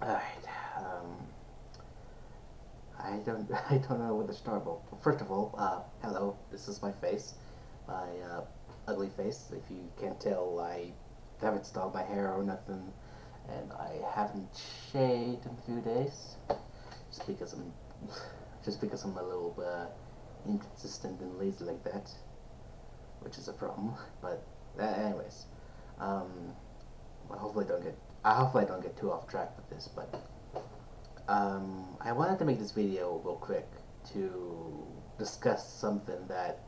Alright, I don't know where to start. But first of all, hello. This is my face, my ugly face. If you can't tell, I haven't styled my hair or nothing, and I haven't shaved in a few days, just because I'm, just because I'm a little inconsistent and lazy like that, which is a problem. But anyways, um, well, hopefully I don't get too off track with this, but I wanted to make this video real quick to discuss something that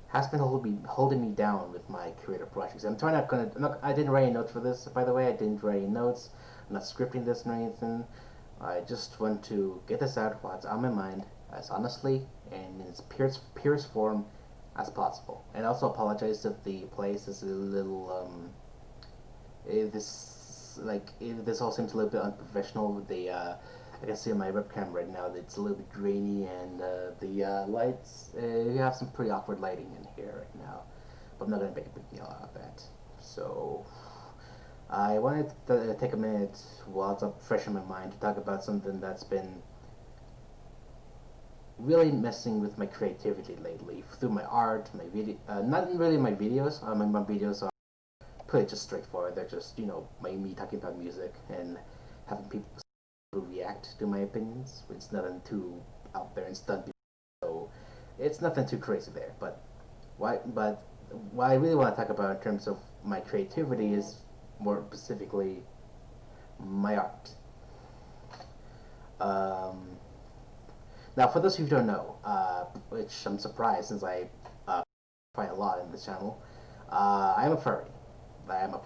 has been holding me down with my creative projects. I didn't write any notes for this, by the way. I didn't write any notes. I'm not scripting this or anything. I just want to get this out while it's on my mind as honestly and in its purest form as possible. And also apologize if the place is a little if this all seems a little bit unprofessional with the I can see on my webcam right now that it's a little bit grainy and the lights you have some pretty awkward lighting in here right now, but I'm not gonna make a big deal out of that. So I wanted to take a minute while it's up fresh in my mind to talk about something that's been really messing with my creativity lately through my art, my video, not really my videos. My videos are pretty just straightforward. They're just me talking about music and having people react to my opinions. It's nothing too out there and stunt, so it's nothing too crazy there. But what I really want to talk about in terms of my creativity is more specifically my art. Um, Now, for those of you who don't know, which I'm surprised since I quite a lot in this channel, I'm a furry. I'm a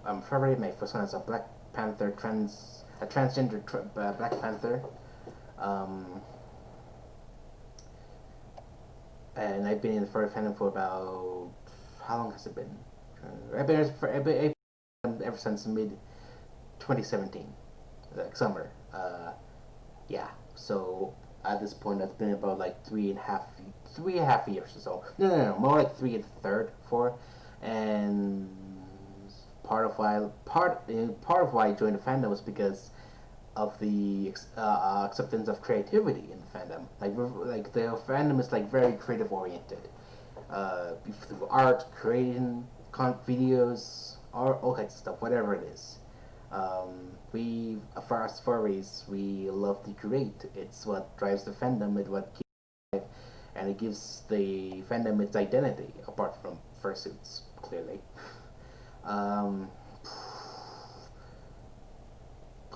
I'm a furry. My first one is a Black Panther a transgender Black Panther, um, and I've been in the furry fandom for about how long has it been? Ever since mid 2017, like summer. Yeah. So at this point, that's been about like 3.5 years or so. No, more like three and a third, four, and part of why I joined the fandom was because of the acceptance of creativity in the fandom. Like the fandom is like very creative oriented, through art, creating videos, all kinds of stuff, whatever it is. For us furries, we love to create. It's what drives the fandom. It's what keeps it alive, and it gives the fandom its identity, apart from fursuits, clearly. Um,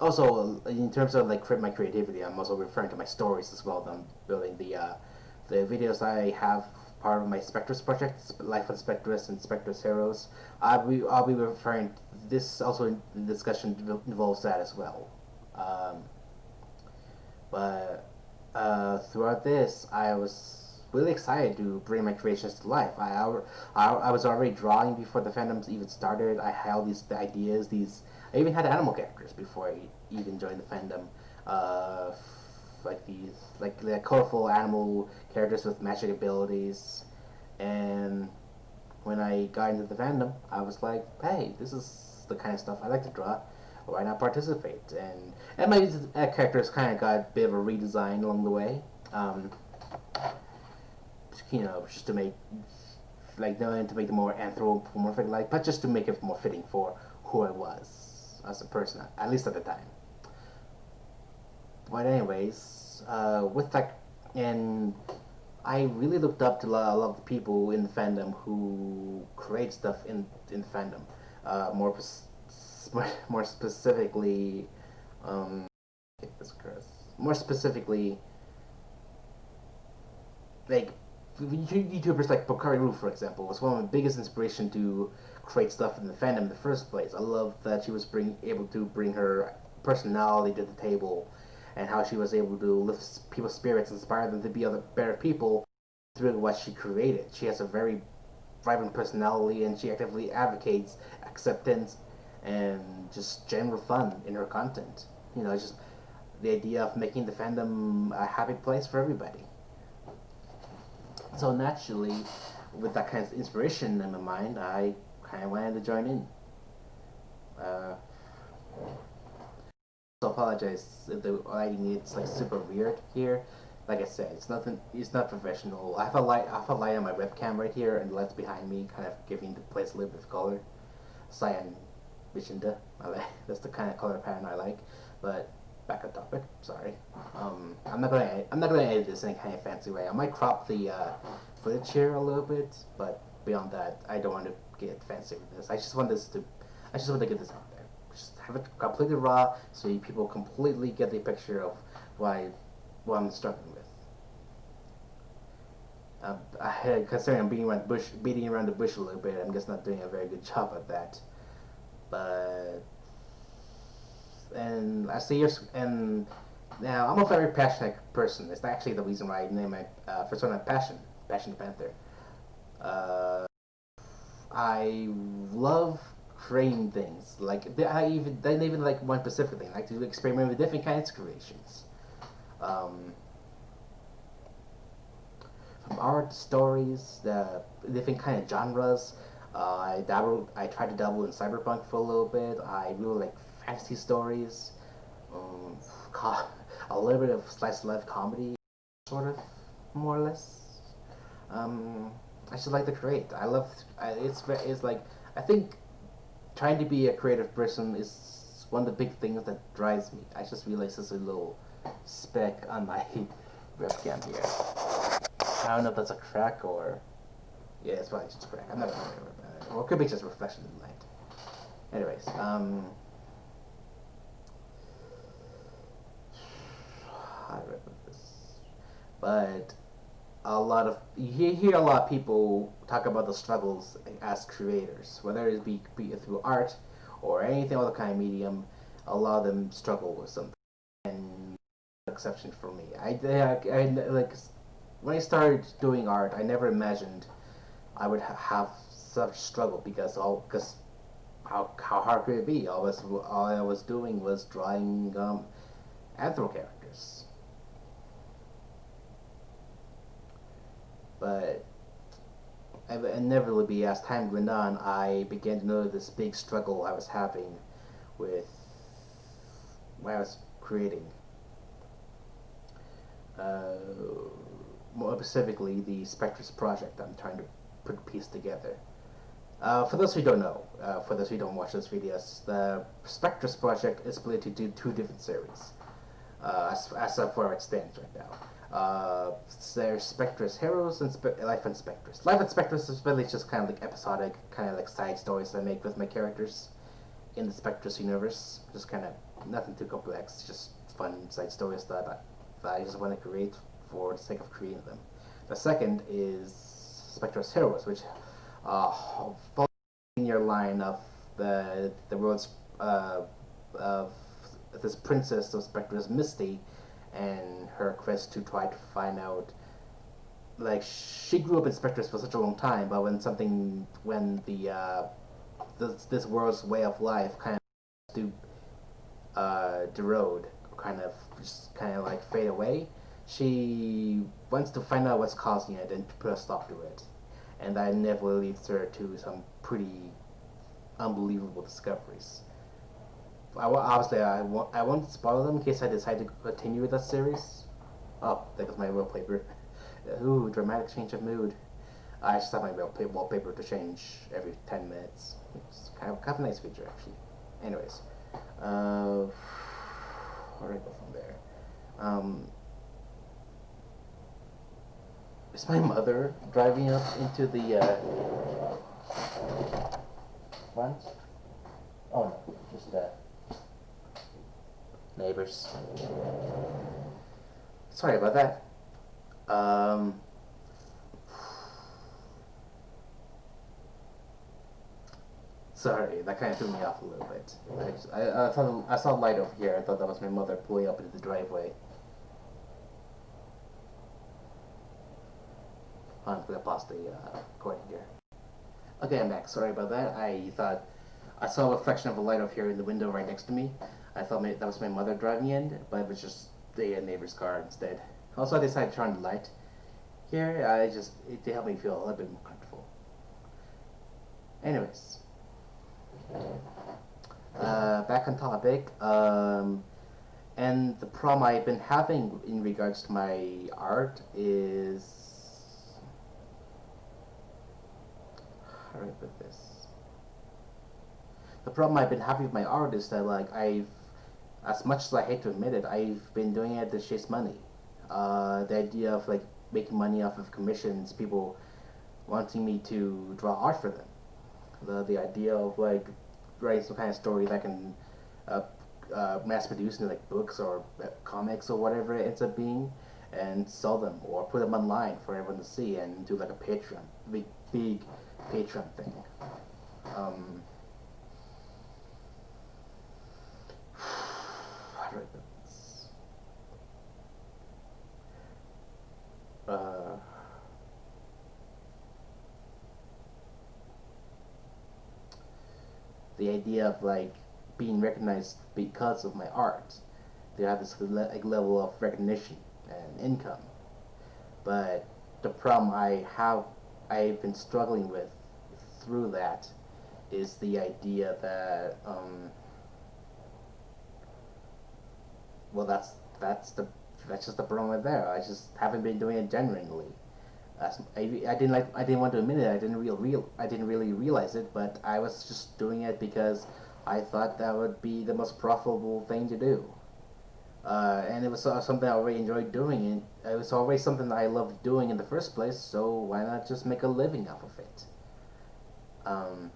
Also, in terms of like my creativity, I'm also referring to my stories as well. I'm building the videos I have part of my Spectrus project, Life on Spectrus and Spectrus Heroes. I'll be referring to this also in the discussion involves that as well. Um, but throughout this, I was really excited to bring my creations to life. I was already drawing before the fandoms even started. I had all these ideas. I even had animal characters before I even joined the fandom. Uh, like the colorful animal characters with magic abilities. And when I got into the fandom, I was like, hey, this is the kind of stuff I like to draw. Why not participate? And my characters kind of got a bit of a redesign along the way. Um, just to make like not to make it more anthropomorphic, like, but just to make it more fitting for who I was as a person, at least at the time. But anyways, with that, and I really looked up to a lot of the people in the fandom who create stuff in the fandom. More more specifically, um, more specifically, like YouTubers like Pokari Roo, for example, was one of my biggest inspiration to create stuff in the fandom in the first place. I love that she was able to bring her personality to the table, and how she was able to lift people's spirits, inspire them to be other better people through what she created. She has a very vibrant personality, and she actively advocates acceptance and just general fun in her content. Just the idea of making the fandom a happy place for everybody. So naturally, with that kind of inspiration in my mind, I kind of wanted to join in. Uh, apologize if the lighting is like super weird here. Like I said, it's nothing. It's not professional. I have a light on my webcam right here, and the lights behind me, kind of giving the place a little bit of color. Cyan magenta. I like that's the kind of color pattern I like. But back on topic. Sorry. I'm not gonna edit this in any kind of fancy way. I might crop the footage here a little bit, but beyond that, I don't want to get fancy with this. I just want to get this out there. Just have it completely raw, so you people completely get the picture of why what I'm struggling with. Considering I'm beating around the bush a little bit, I'm just not doing a very good job at that. But and I see yours and now I'm a very passionate person. It's actually the reason why I named my persona Passion the Panther. Uh, I love creating things. Like they even like one specific thing. I like to experiment with different kinds of creations. Um, from art, stories, the different kind of genres. I tried to dabble in cyberpunk for a little bit. I really like fantasy stories. Um, a little bit of slice of life comedy, sort of, more or less. Um, I just like to create. It's like I think trying to be a creative person is one of the big things that drives me. I just realized there's a little speck on my webcam here. I don't know if that's a crack or yeah, it's probably just a crack. I'm not gonna worry about it. Or it could be just a reflection in the light. Anyways, how do I put this? But you hear a lot of people talk about the struggles as creators, whether it be through art or anything other kind of medium. A lot of them struggle with something, and exception for me. I like when I started doing art, I never imagined I would have such struggle because how hard could it be? All I was doing was drawing anthro characters, but inevitably as time went on, I began to know this big struggle I was having with what I was creating. Uh, More specifically, the Spectrus project I'm trying to put piece together. For those who don't know, for those who don't watch those videos, the Spectrus project is split into two different series, as of where it stands right now. There's Spectrus Heroes and Life and Spectrus. Life and Spectrus is really just kind of like episodic, kind of like side stories I make with my characters in the Spectrus universe. Just kind of nothing too complex, just fun side stories that I just want to create for the sake of creating them. The second is Spectrus Heroes, which follows in your line of the world's of this princess of Spectrus, Misty, and her quest to try to find out. Like she grew up in Spectrus for such a long time, but when this world's way of life kind of to erode, kind of just kind of like fade away, she wants to find out what's causing it and put a stop to it, and that never leads her to some pretty unbelievable discoveries. Obviously, I won't spoil them in case I decide to continue with that series. Oh, there goes my wallpaper. Ooh, dramatic change of mood. I just have my wallpaper to change every 10 minutes. It's kind of a nice feature, actually. Anyways, where do I go from there? Um, is my mother driving up into the front? Oh no, just neighbors. Sorry about that. Um, Sorry, that kind of threw me off a little bit. I saw a light over here. I thought that was my mother pulling up into the driveway. I'm gonna pause the recording here. Okay, I'm back. Sorry about that. I thought I saw a reflection of a light over here in the window right next to me. I thought that was my mother driving in, but it was just the neighbor's car instead. Also, I decided to turn on the light here. To help me feel a little bit more comfortable. Anyways, back on topic. And the problem I've been having in regards to my art is, how do I put this? The problem I've been having with my art is that like as much as I hate to admit it, I've been doing it to chase money. The idea of like making money off of commissions, people wanting me to draw art for them. The idea of like writing some kind of story that can uh, mass produce into like books or comics or whatever it ends up being, and sell them or put them online for everyone to see and do like a Patreon, big Patreon thing. Um, how do I put this? Uh, the idea of like being recognized because of my art. They have this like level of recognition and income. But the problem I've been struggling with through that is the idea that well that's just the problem right there. I just haven't been doing it genuinely. I didn't want to admit it. I didn't really realize it, but I was just doing it because I thought that would be the most profitable thing to do. And it was something I already enjoyed doing, and it was always something that I loved doing in the first place. So why not just make a living off of it? Um,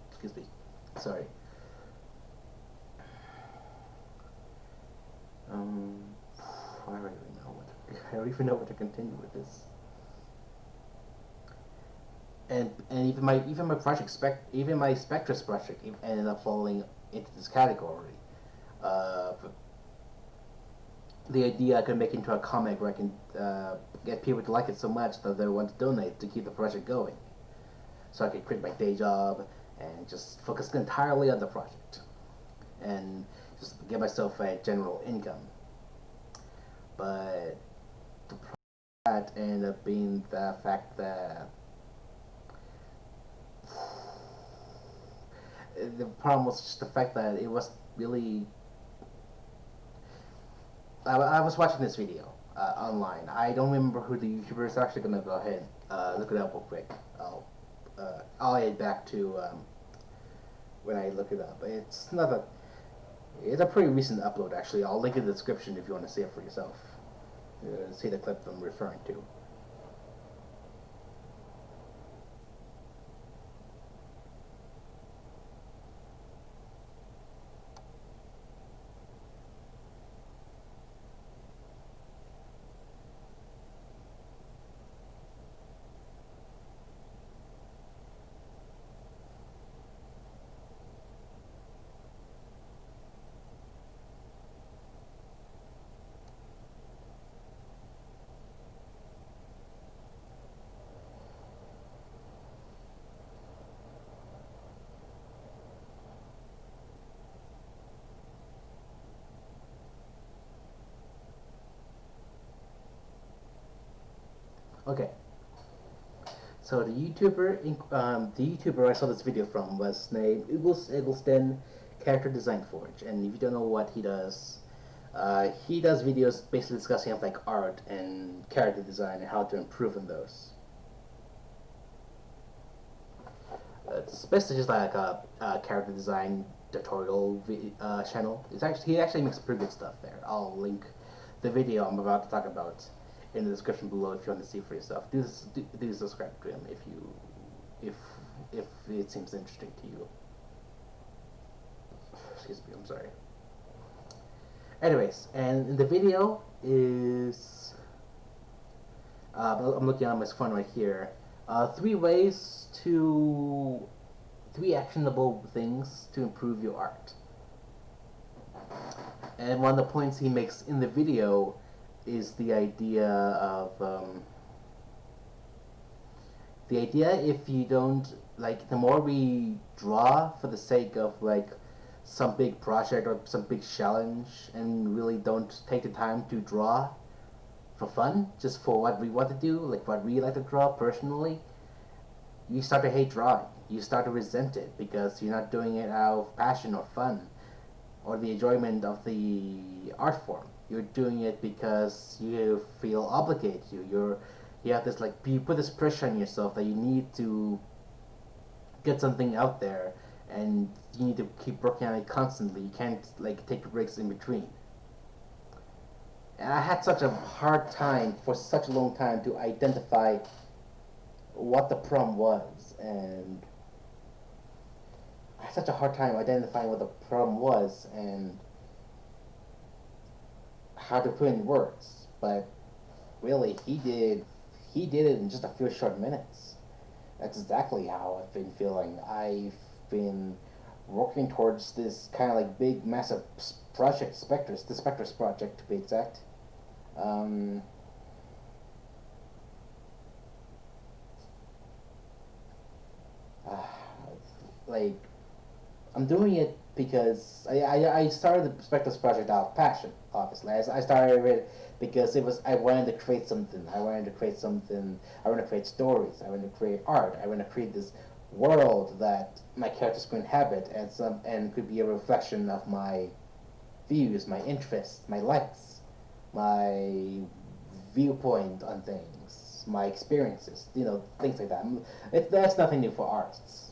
excuse me, sorry. Um, I don't even know I don't even know what to continue with this. And even my even my Spectrus project ended up falling into this category. Uh, the idea I could make into a comic where I can get people to like it so much that they want to donate to keep the project going. So I could quit my day job and just focus entirely on the project and just get myself a general income. But the that ended up being the fact that the problem was just the fact that it was really. I was watching this video online. I don't remember who the YouTuber is. Actually, gonna go ahead look it up real quick. I'll head back to when I look it up. It's not a. It's a pretty recent upload actually. I'll link in the description if you want to see it for yourself. See the clip I'm referring to. Okay. So the YouTuber I saw this video from was named Eggleston Character Design Forge, and if you don't know what he does videos basically discussing like art and character design and how to improve on those. It's basically just like a character design tutorial channel. He actually makes pretty good stuff there. I'll link the video I'm about to talk about in the description below if you want to see for yourself. Do subscribe to him if if it seems interesting to you. Excuse me, I'm sorry. Anyways, and the video is I'm looking on my phone right here. Three ways to three actionable things to improve your art. And one of the points he makes in the video is the idea of The idea, if you don't like, the more we draw for the sake of like some big project or some big challenge, and really don't take the time to draw for fun, just for what we want to do, like what we like to draw personally, you start to hate drawing. You start to resent it because you're not doing it out of passion or fun or the enjoyment of the art form. You're doing it because you feel obligated. You have this, like, you put this pressure on yourself that you need to get something out there, and you need to keep working on it constantly. You can't like take breaks in between. And I had such a hard time for such a long time to identify what the problem was, and I had such a hard time identifying what the problem was and how to put in words. But really, he did it in just a few short minutes. That's exactly how I've been feeling. I've been working towards this kind of like big, massive project, Spectres, the Spectres project to be exact. Um, uh, like, I'm doing it because I started the Spectres project out of passion, obviously. I started it because I wanted to create something. I wanted to create something. I want to create stories. I want to create art. I want to create this world that my characters could inhabit, and could be a reflection of my views, my interests, my likes, my viewpoint on things, my experiences, things like that. That's nothing new for artists.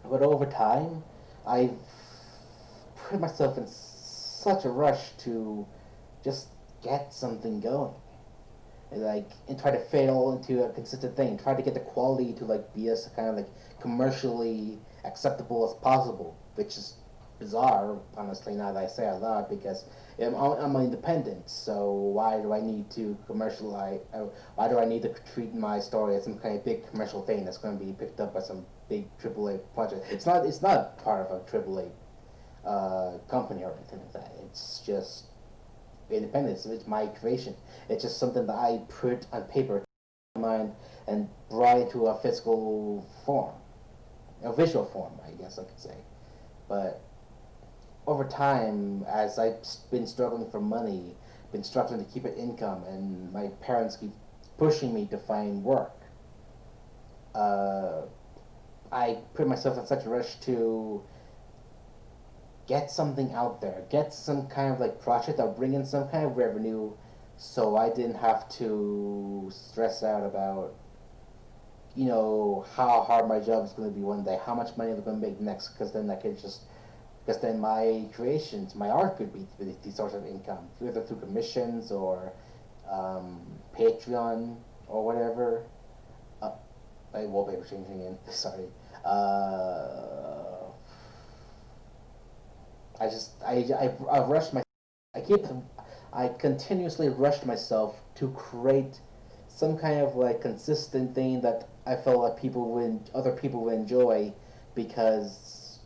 But over time, I've put myself in such a rush to just get something going. And try to fail into a consistent thing. Try to get the quality to like be as kind of like commercially acceptable as possible, which is bizarre, honestly. Now that I say it out loud, because I'm independent. So why do I need to commercialize? Why do I need to treat my story as some kind of big commercial thing that's going to be picked up by some big AAA project? It's not. It's not part of a AAA company or anything like that. It's just independence. It's my creation. It's just something that I put on paper, in my mind, and brought into a physical form, a visual form, I guess I could say. But over time, as I've been struggling for money, been struggling to keep an income, and my parents keep pushing me to find work, uh, I put myself in such a rush to get something out there, get some kind of like project that will bring in some kind of revenue, so I didn't have to stress out about how hard my job is going to be one day, how much money I'm going to make next, because then my creations, my art could be the source of income, either through commissions or Patreon or whatever. Uh, my wallpaper changing in. Sorry. I rushed my. I keep. I continuously rushed myself to create some kind of like consistent thing that I felt like other people would enjoy, because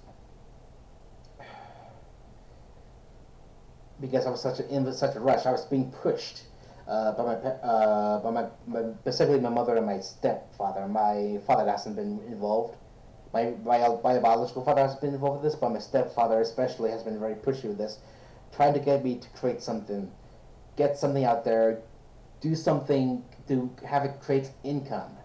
I was in such a rush. I was being pushed by specifically my mother and my stepfather. My father hasn't been involved. My biological father has been involved with this, but my stepfather especially has been very pushy with this, trying to get me to create something, get something out there, do something to have it create income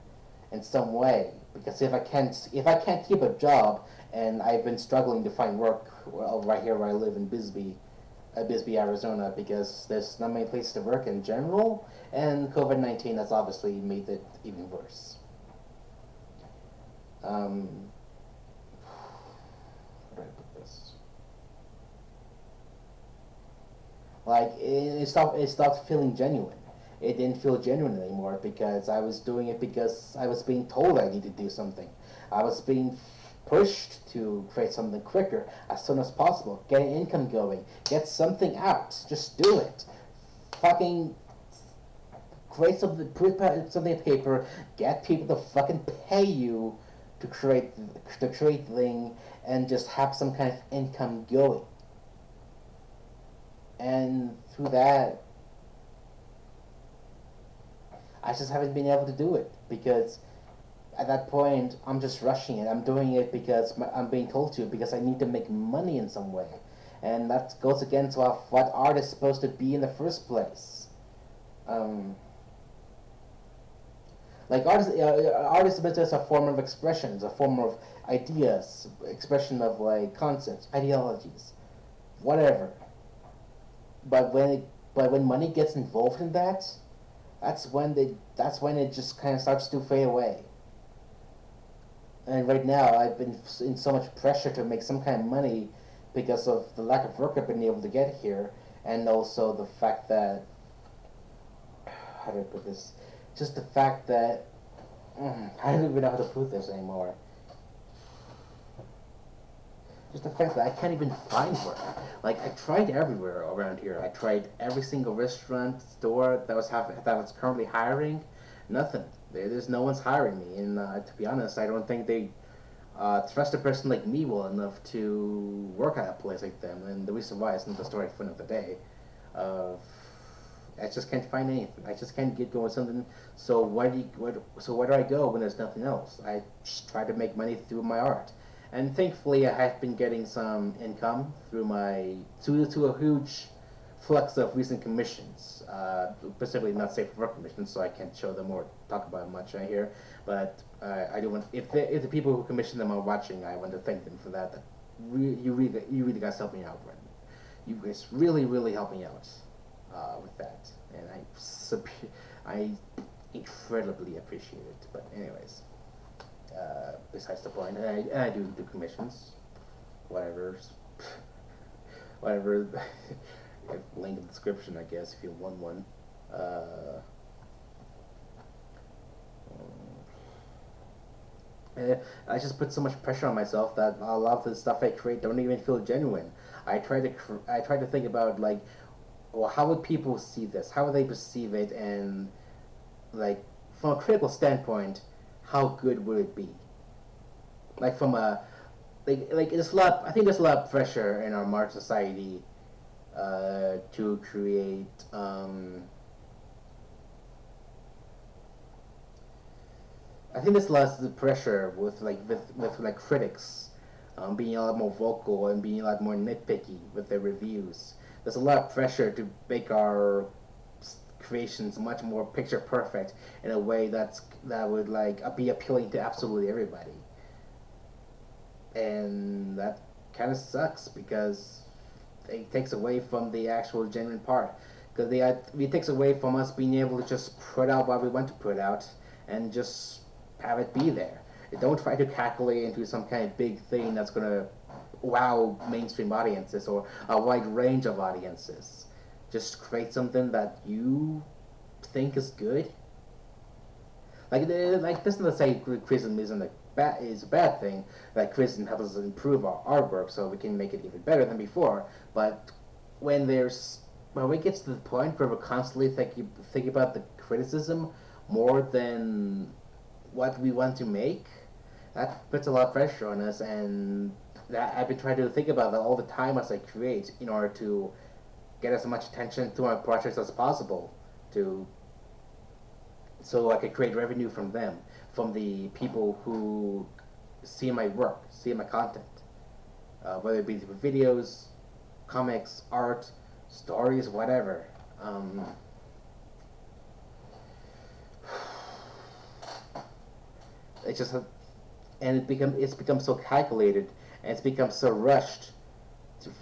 in some way. Because if I can't keep a job, and I've been struggling to find work, well, right here where I live in Bisbee, Arizona, because there's not many places to work in general, and COVID-19 has obviously made it even worse. Um, how do I put this? Like it stopped feeling genuine. It didn't feel genuine anymore because I was doing it because I was being told I needed to do something. I was being pushed to create something quicker as soon as possible. Get an income going. Get something out. Just do it. Fucking create something. Put something on paper. Get people to fucking pay you to create the thing, and just have some kind of income going. And through that, I just haven't been able to do it because at that point, I'm just rushing it. I'm doing it because I'm being told to, because I need to make money in some way. And that goes against what art is supposed to be in the first place. Um, like art is meant as a form of expression, it's a form of ideas, expression of like concepts, ideologies, whatever. But when money gets involved in that, that's when it just kind of starts to fade away. And right now, I've been in so much pressure to make some kind of money because of the lack of work I've been able to get here, and also the fact that, how do I put this? Just the fact that I don't even know how to put this anymore. Just the fact that I can't even find work. Like I tried everywhere around here. I tried every single restaurant, store that was currently hiring. Nothing. There's no one's hiring me, and to be honest, I don't think they trust a person like me well enough to work at a place like them. And the reason why is not the story for another day. Uh, I just can't find anything. I just can't get going with something. So where do I go when there's nothing else? I just try to make money through my art, and thankfully I have been getting some income through my to a huge flux of recent commissions. Specifically not safe for work commissions, so I can't show them or talk about much right here. But I do want if the people who commission them are watching, I want to thank them for that. You really guys help me out, Brendan. You guys really help me out with that, and I incredibly appreciate it. But anyways, besides the point, I do commissions, whatever, whatever. Link in the description, I guess, if you want one. Uh, I just put so much pressure on myself that a lot of the stuff I create don't even feel genuine. I try to think about like, well, how would people see this? How would they perceive it? And like, from a critical standpoint, how good would it be? Like from a like there's a lot. I think there's a lot of pressure in our modern society to create. I think there's less the pressure with like critics being a lot more vocal and being a lot more nitpicky with their reviews. There's a lot of pressure to make our creations much more picture perfect in a way that would like be appealing to absolutely everybody, and that kind of sucks because it takes away from the actual genuine part. Because it takes away from us being able to just put out what we want to put out and just have it be there. Don't try to calculate into some kind of big thing that's gonna wow mainstream audiences or a wide range of audiences. Just create something that you think is good. Like this is not to say criticism isn't a bad thing. Like criticism helps us improve our artwork so we can make it even better than before. But when there's when we get to the point where we're constantly thinking about the criticism more than what we want to make, that puts a lot of pressure on us. And that I've been trying to think about that all the time as I create in order to get as much attention to my projects as possible to so I could create revenue from them, from the people who see my work, see my content, whether it be through videos, comics, art, stories, whatever. It just and it's become so calculated and it's become so rushed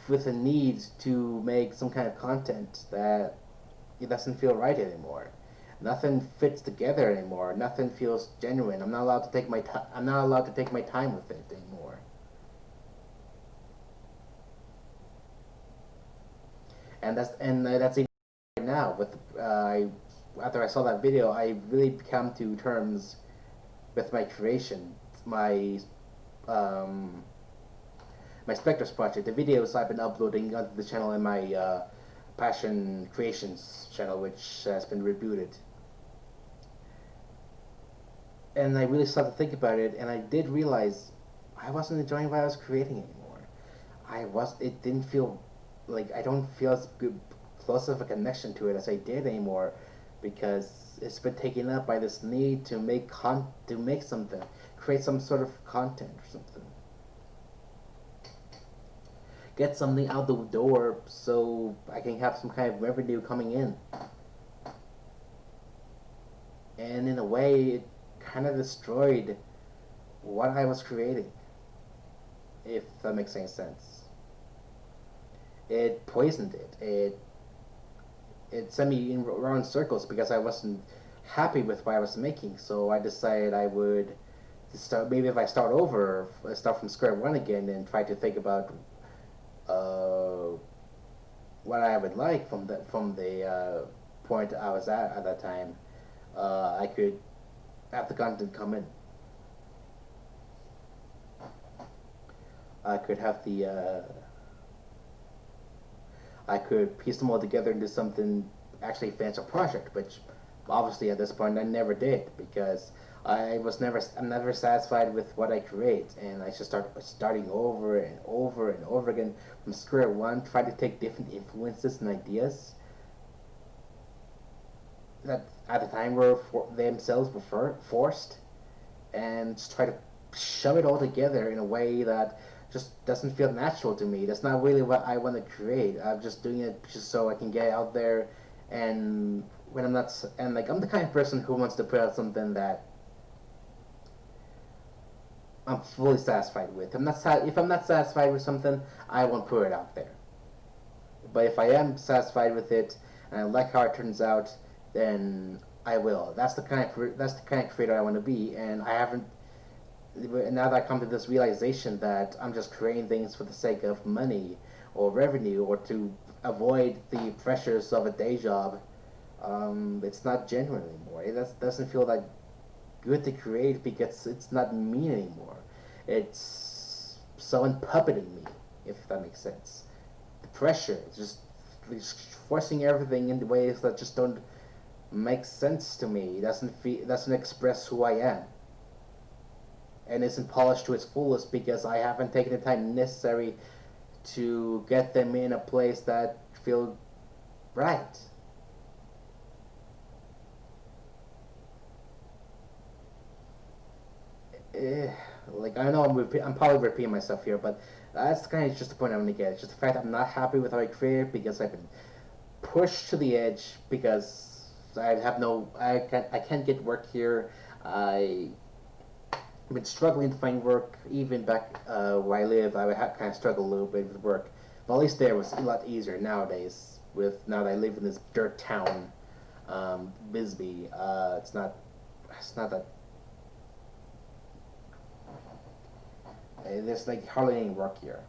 with a need to make some kind of content that it doesn't feel right anymore. Nothing fits together anymore. Nothing feels genuine. I'm not allowed to take my time with it anymore. And that's even right now. With after I saw that video, I really come to terms with my creation, um, my Spectres project, the videos I've been uploading onto the channel in my Passion Creations channel, which has been rebooted. And I really started to think about it, and I did realize I wasn't enjoying what I was creating anymore. It didn't feel like I don't feel as good, close of a connection to it as I did anymore, because it's been taken up by this need to to make something, create some sort of content or something, get something out the door so I can have some kind of revenue coming in. And in a way, it kind of destroyed what I was creating, if that makes any sense. It poisoned it. It sent me in around circles because I wasn't happy with what I was making. So I decided I would start. Maybe if I start over, start from square one again, and try to think about uh, what I would like from the point I was at that time. I could have the content come in. I could have the I could piece them all together into something actually fancy project, which obviously at this point I never did because I'm never satisfied with what I create, and I should starting over and over and over again from square one, try to take different influences and ideas that at the time themselves were forced, and just try to shove it all together in a way that just doesn't feel natural to me. That's not really what I want to create. I'm just doing it just so I can get out there, and when I'm not, and like I'm the kind of person who wants to put out something that I'm fully satisfied with. If I'm not satisfied with something, I won't put it out there. But if I am satisfied with it and I like how it turns out, then I will. That's the kind of creator I want to be, and I haven't. Now that I come to this realization that I'm just creating things for the sake of money or revenue or to avoid the pressures of a day job, it's not genuine anymore. It doesn't feel that good to create because it's not me anymore. It's someone puppeting me, if that makes sense. The pressure, just forcing everything into ways that just don't make sense to me. Doesn't express who I am, and isn't polished to its fullest because I haven't taken the time necessary to get them in a place that feel right. Like I know I'm probably repeating myself here, but that's kind of just the point I'm gonna get. It's just the fact that I'm not happy with how I create because I've been pushed to the edge because I can't get work here. I've been struggling to find work even back where I live. I had kind of struggled a little bit with work, but at least there was a lot easier nowadays. With now that I live in this dirt town, Bisbee, it's not that there's like hardly any work here,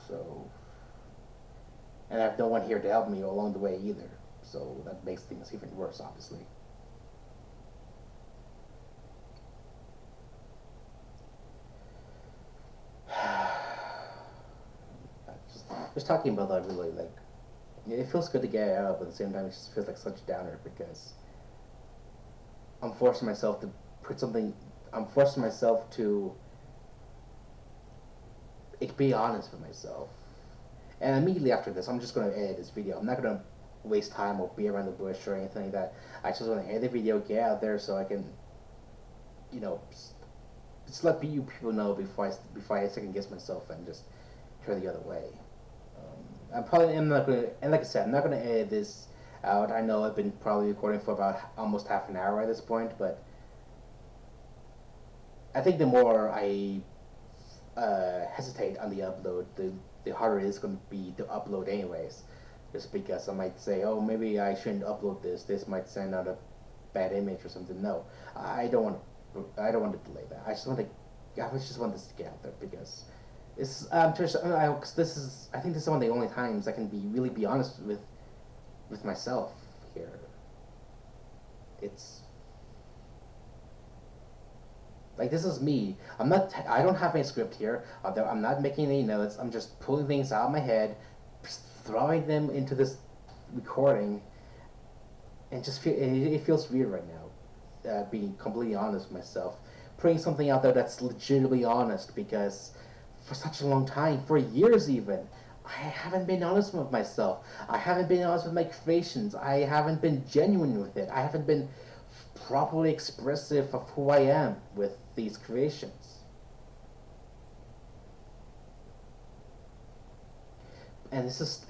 so and I have no one here to help me along the way either. So that makes things even worse, obviously. Just talking about that really like it feels good to get it out, but at the same time it just feels like such a downer because I'm forcing myself to put something. I'm forcing myself to be honest with myself. And immediately after this, I'm just gonna edit this video. I'm not gonna waste time or be around the bush or anything like that. I just want to edit the video, get out there so I can, you know, just let you people know before I second guess myself and just turn the other way. I'm probably am not gonna, and like I said, I'm not gonna edit this out. I know I've been probably recording for about almost half an hour at this point, but I think the more I hesitate on the upload, the harder it is going to be to upload anyways. Just because I might say, oh, maybe I shouldn't upload this. This might send out a bad image or something. No, I don't want. I don't want to delay that. I just want to. I just want this to get out there because it's. Cause this is. I think this is one of the only times I can be honest with myself here. It's like this is me. I don't have any script here. I'm not making any notes. I'm just pulling things out of my head, just throwing them into this recording, and it feels weird right now. Being completely honest with myself, putting something out there that's legitimately honest because for such a long time, for years even, I haven't been honest with myself. I haven't been honest with my creations. I haven't been genuine with it. I haven't been properly expressive of who I am with these creations. And this is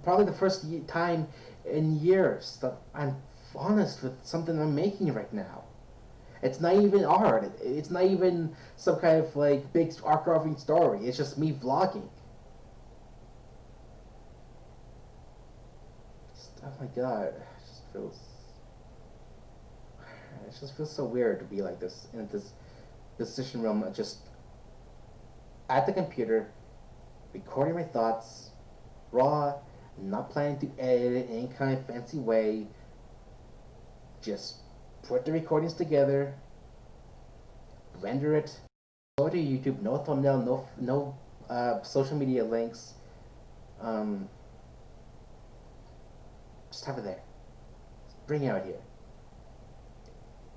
probably the first time in years that I'm honest with something I'm making right now. It's not even art. It's not even some kind of like big arc-carving story. It's just me vlogging. Oh my god, it just feels so weird to be like this in this decision realm. Just at the computer, recording my thoughts, raw, not planning to edit it in any kind of fancy way. Just put the recordings together, render it, go to YouTube. No thumbnail, no social media links. Um, just have it there. Bring it out here.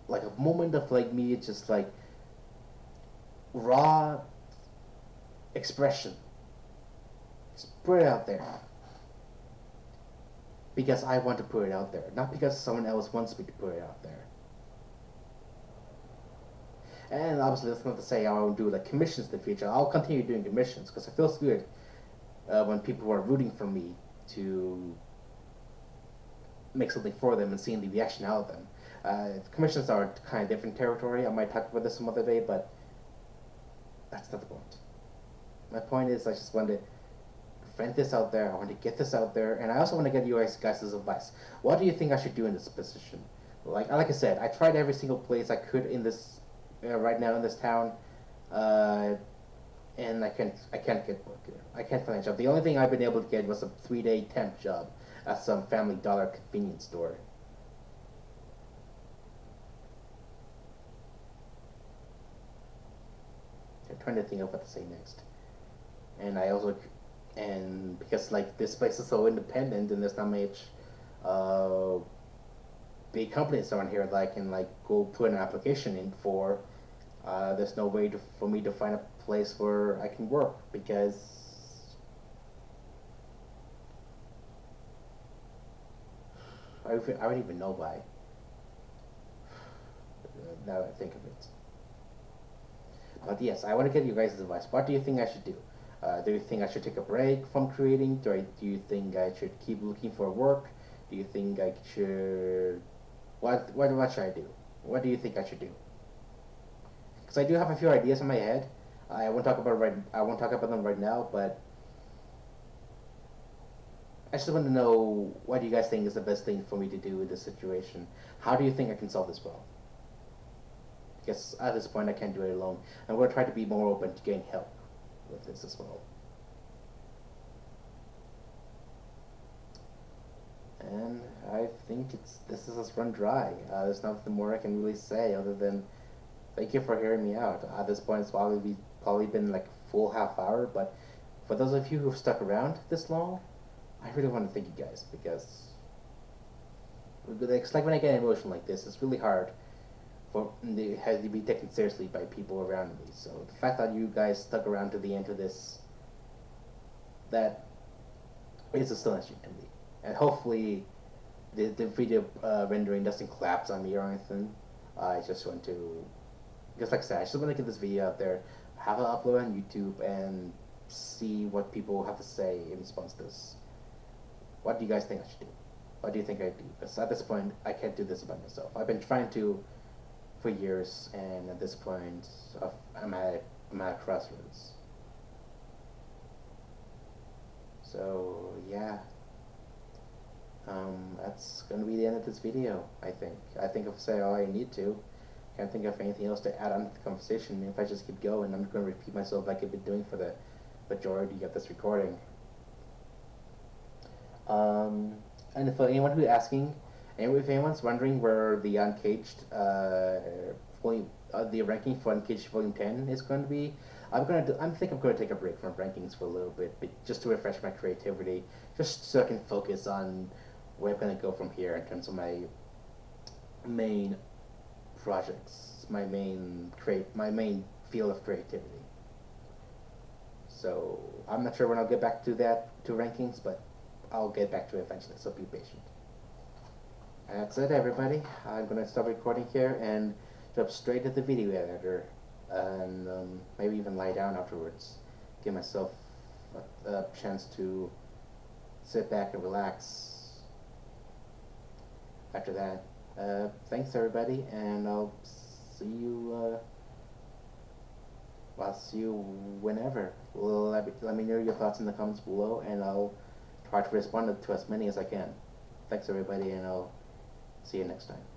Like a moment of like me, just like raw expression. Just put it out there because I want to put it out there, not because someone else wants me to put it out there. And obviously, that's not to say I won't do like commissions in the future. I'll continue doing commissions because it feels good when people are rooting for me to make something for them and seeing the reaction out of them. Commissions are kind of different territory. I might talk about this some other day, but that's not the point. My point is, I just want to vent this out there. I want to get this out there, and I also want to get you guys' advice. What do you think I should do in this position? Like I said, I tried every single place I could in this right now in this town, uh, and I can't get work here. I can't find a job. The only thing I've been able to get was a 3-day temp job at some Family Dollar convenience store. I'm trying to think of what to say next. And I also, and because like this place is so independent and there's not much uh, big companies around here that I can like go put an application in for. There's no way for me to find a place where I can work because I don't even know why. Now that I think of it. But yes, I want to get you guys' advice. What do you think I should do? Do you think I should take a break from creating? Do you think I should keep looking for work? Do you think I should what should I do? What do you think I should do? Because I do have a few ideas in my head. I won't talk about them right now, but I just want to know what do you guys think is the best thing for me to do in this situation? How do you think I can solve this problem? Because at this point I can't do it alone. I'm going to try to be more open to getting help with this as well. And I think this is us run dry. There's nothing more I can really say other than thank you for hearing me out. At this point, it's probably been like a full half hour, but for those of you who've stuck around this long, I really want to thank you guys because it's like when I get emotional like this, it's really hard for it has to be taken seriously by people around me. So the fact that you guys stuck around to the end of this, that is astonishing to me. And hopefully, the video rendering doesn't collapse on me or anything. I just want to, just like I said, I just want to get this video out there, have it upload on YouTube, and see what people have to say in response to this. What do you guys think I should do? What do you think I do? Because at this point, I can't do this by myself. I've been trying to for years, and at this point, I'm at a crossroads. So yeah, that's gonna be the end of this video. I think I've said all I need to. Can't think of anything else to add on to the conversation. If I just keep going, I'm gonna repeat myself like I've been doing for the majority of this recording. Um, and for anyone who's asking, and if anyone's wondering where the Uncaged volume, the ranking for Uncaged Volume 10 is going to be, I think I'm going to take a break from rankings for a little bit, but just to refresh my creativity, just so I can focus on where I'm going to go from here in terms of my main projects, my main field of creativity. So I'm not sure when I'll get back to rankings, but I'll get back to it eventually. So be patient. That's it, everybody. I'm gonna stop recording here and jump straight to the video editor, and maybe even lie down afterwards. Give myself a chance to sit back and relax after that. Thanks, everybody, and see you. I'll see you whenever. Let me know your thoughts in the comments below, and I'll try to respond to as many as I can. Thanks, everybody, and I'll see you next time.